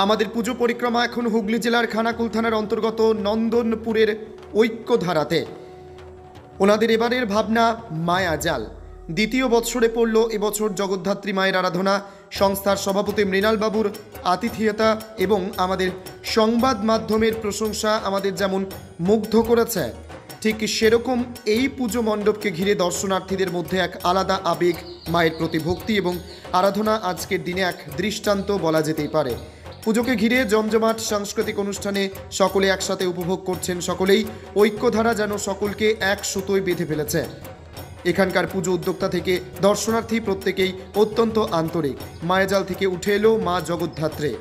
আমাদের পুজো পরিক্রমা এখন হুগলি জেলার খানাকুল থানার অন্তর্গত নন্দনপুরের ঐক্যধারাতে। ওনাদের এবারের ভাবনা মায়াজাল। দ্বিতীয় বৎসরে পড়ল এবছর জগদ্ধাত্রী মায়ের আরাধনা। সংস্থার সভাপতি মৃণালবাবুর আতিথেয়তা এবং আমাদের সংবাদ মাধ্যমের প্রশংসা আমাদের যেমন মুগ্ধ করেছে, ঠিক সেরকম এই পুজো মণ্ডপকে ঘিরে দর্শনার্থীদের মধ্যে এক আলাদা আবেগ, মায়ের প্রতি ভক্তি এবং আরাধনা আজকের দিনে এক দৃষ্টান্ত বলা যেতেই পারে। পুজোকে ঘিরে জমজমাট সাংস্কৃতিক অনুষ্ঠানে সকলে একসাথে উপভোগ করছেন। সকলেই ঐক্যধারা যেন সকলকে এক সুতোয় বেঁধে ফেলেছে। এখানকার পুজো উদ্যোক্তা থেকে দর্শনার্থী প্রত্যেকেই অত্যন্ত আন্তরিক। মায়াজাল থেকে উঠে এলো মা জগদ্ধাত্রী।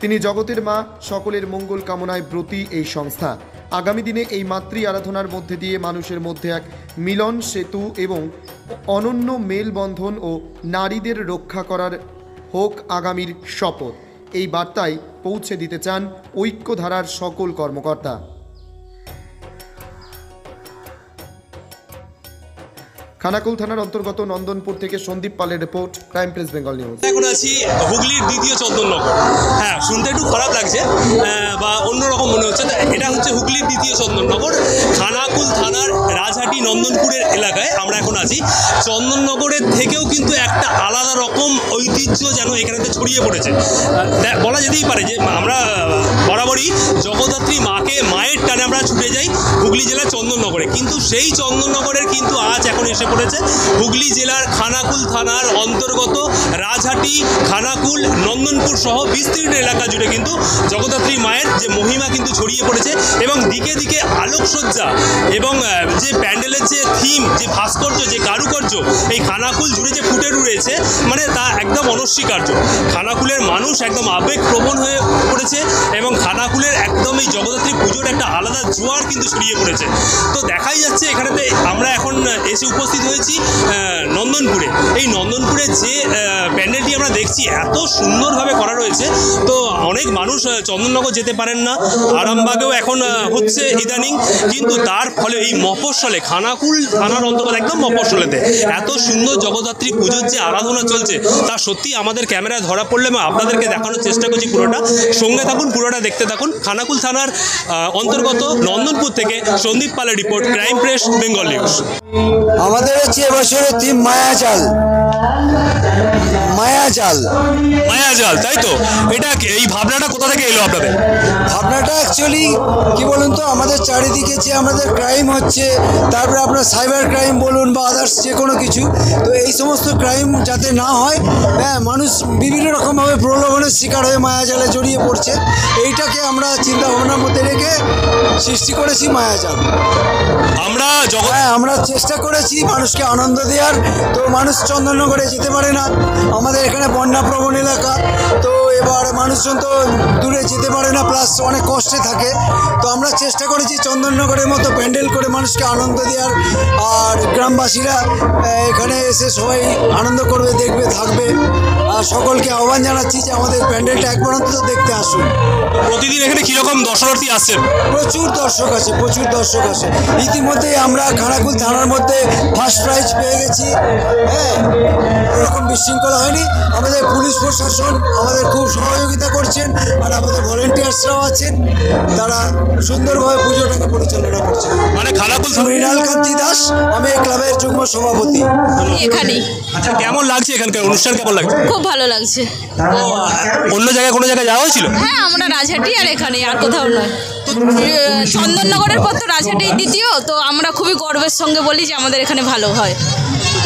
তিনি জগতের মা, সকলের মঙ্গল কামনায় ব্রতী এই সংস্থা। আগামী দিনে এই মাতৃ আরাধনার মধ্যে দিয়ে মানুষের মধ্যে এক মিলন সেতু এবং অনন্য মেলবন্ধন ও নারীদের রক্ষা করার হোক আগামীর শপথ, এই বার্তায় পৌঁছে দিতে চান ঐক্যধারার সকল কর্মকর্তা। খানাকুল থানার অন্তর্গত নন্দনপুর থেকে সন্দীপ পালের report, crime press Bengal news. এখন আছি হুগলির দ্বিতীয় চন্দননগর। হ্যাঁ, শুনতে একটু খারাপ লাগছে বা অন্যরকম মনে হচ্ছে। এটা হচ্ছে হুগলির দ্বিতীয় চন্দননগর, খানাকুল থানার রাজহাটি নন্দনপুরের এলাকায় আমরা এখন আছি। চন্দননগরের থেকেও কিন্তু একটা আলাদা রকম ঐতিহ্য যেন এখানেতে ছড়িয়ে পড়েছে। বলা যেতেই পারে যে আমরা বরাবরই জগদ্ধাত্রী মাকে, মায়ের টানে আমরা ছুটে যাই হুগলি জেলার চন্দননগরে, কিন্তু সেই চন্দননগরের কিন্তু আজ এখন এসে পড়েছে হুগলি জেলার খানাকুল থানার অন্তর্গত রাজহাটি, খানাকুল, নন্দনপুর সহ বিস্তীর্ণ এলাকা জুড়ে কিন্তু জগদ্ধাত্রী মায়ের যে মহিমা কিন্তু ছড়িয়ে পড়েছে এবং দিকে দিকে আলোকসজ্জা এবং যে প্যান্ডেলের যে থিম, যে ভাস্কর্য, যে কারুকার্য এই খানাকুল জুড়ে যে ফুটে রয়েছে, মানে তা একদম অনস্বীকার্য। খানাকুলের মানুষ একদম আবেগপ্রবণ হয়ে পড়েছে এবং খানাকুলের একদম এই জগদ্ধাত্রী পুজোর একটা আলাদা জোয়ার কিন্তু ছড়িয়ে পড়েছে। তো দেখাই যাচ্ছে এখানেতে আমরা এখন এসে উপস্থিত হয়েছি নন্দনপুরে। এই নন্দনপুরে যে প্যান্ডেলটি আমরা দেখছি এত সুন্দরভাবে করা রয়েছে, তো অনেক মানুষ চন্দননগর যেতে পারেন না, আরামবাগেও এখন হচ্ছে ইদানিং, কিন্তু তার ফলে এই মফস্বলে, খানাকুল থানার অন্তর্গত একদম মফস্বলেতে এত সুন্দর জগদ্ধাত্রী পুজোর যে আরাধনা চলছে তা সত্যি আমাদের ক্যামেরায় ধরা পড়লে আমি আপনাদেরকে দেখানোর চেষ্টা করছি। পুরোটা সঙ্গে থাকুন, পুরোটা দেখতে থাকুন। খানাকুল থানার অন্তর্গত নন্দনপুর থেকে সন্দীপ পালের report, crime press Bengal news. আমাদের হচ্ছে এবছরের থিম মায়াজাল। মায়াজাল, মায়াজাল, তাই তো? এটা এই ভাবনাটা কোথা থেকে এলো আপনাদের? ভাবনাটা অ্যাকচুয়ালি কি বলুন তো, আমাদের চারিদিকে যে আমাদের ক্রাইম হচ্ছে, তারপরে আপনার সাইবার ক্রাইম বলুন বা আদার্স যে কোনো কিছু, তো এই সমস্ত ক্রাইম যাতে না হয়, হ্যাঁ, মানুষ বিভিন্ন রকমভাবে প্রলোভনের শিকার হয়ে মায়াজালে জড়িয়ে পড়ছে। এইটাকে আমরা চিন্তা ভাবনার মধ্যে রেখে সৃষ্টি করেছি মায়াজাল। আমরা চেষ্টা করেছি মানুষকে আনন্দ দেওয়ার। তো মানুষ চন্দননগরে যেতে পারে না, আমাদের এখানে বন্যাপ্রবণ এলাকা, তো এবার মানুষজন তো দূরে যেতে পারে না, প্লাস অনেক কষ্টে থাকে। তো আমরা চেষ্টা করেছি চন্দননগরের মতো প্যান্ডেল করে মানুষকে আনন্দ দেওয়ার। আর গ্রামবাসীরা এখানে এসে সবাই আনন্দ করবে, দেখবে, থাকবে। আর সকলকে আহ্বান জানাচ্ছি যে আমাদের প্যান্ডেলটা একবার অন্তত দেখতে আসুন। প্রতিদিন এখানে কীরকম দর্শনার্থী আসছেন? প্রচুর দর্শক আছে, প্রচুর দর্শক আছে। ইতিমধ্যেই আমরা খানাকুল থানার মধ্যে ফার্স্ট প্রাইজ পেয়ে গেছি। হ্যাঁ, এরকম বিশৃঙ্খলা হয়নি। আমাদের পুলিশ প্রশাসন আমাদের খুব সহযোগিতা করছেন, আর আমাদের ভলেন্টিয়ার্সরাও আছেন, তারা সুন্দরভাবে পুজোটাকে পরিচালনা করছেন। মানে খানাকুল মৃণালকান্তি দাস, আমি এই ক্লাবের যুগ্ম সভাপতি। এখানেই। আচ্ছা, কেমন লাগছে এখানকার অনুষ্ঠান? কেমন লাগছে? খুব ভালো লাগছে। অন্য জায়গায় কোনো জায়গায় যাওয়া হয়েছিল? হ্যাঁ, আমরা রাজহাটি আর এখানে, আর কোথাও নয়। চন্দননগরের পর তো রাজহাটি দ্বিতীয়, তো আমরা খুবই গর্বের সঙ্গে বলি যে আমাদের এখানে ভালো হয়।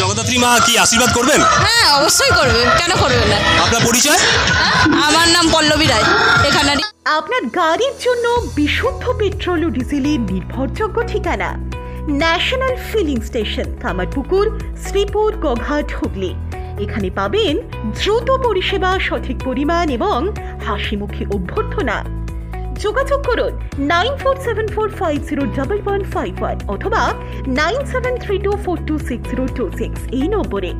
জগদ্ধাত্রী মা কি আশীর্বাদ করবেন? হ্যাঁ, অবশ্যই করবে, কেন করবে না। আপনার পরিচয়? আমার নাম পল্লবী রায়, এখানে। আপনার গাড়ির জন্য বিশুদ্ধ পেট্রোল ও ডিজেলের নির্ভরযোগ্য ঠিকানা national filling station, Kamarpukur, Sripur, Goghat, Hooghly. এখানে পাবেন দ্রুত পরিষেবা, সঠিক পরিমাণ এবং হাসিমুখী অভ্যর্থনা। যোগাযোগ করুন 9474501151 অথবা 9732426026 এই নম্বরে।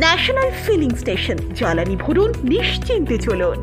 ন্যাশনাল ফিলিং স্টেশন, জ্বালানি ভরুন, নিশ্চিন্তে চলুন।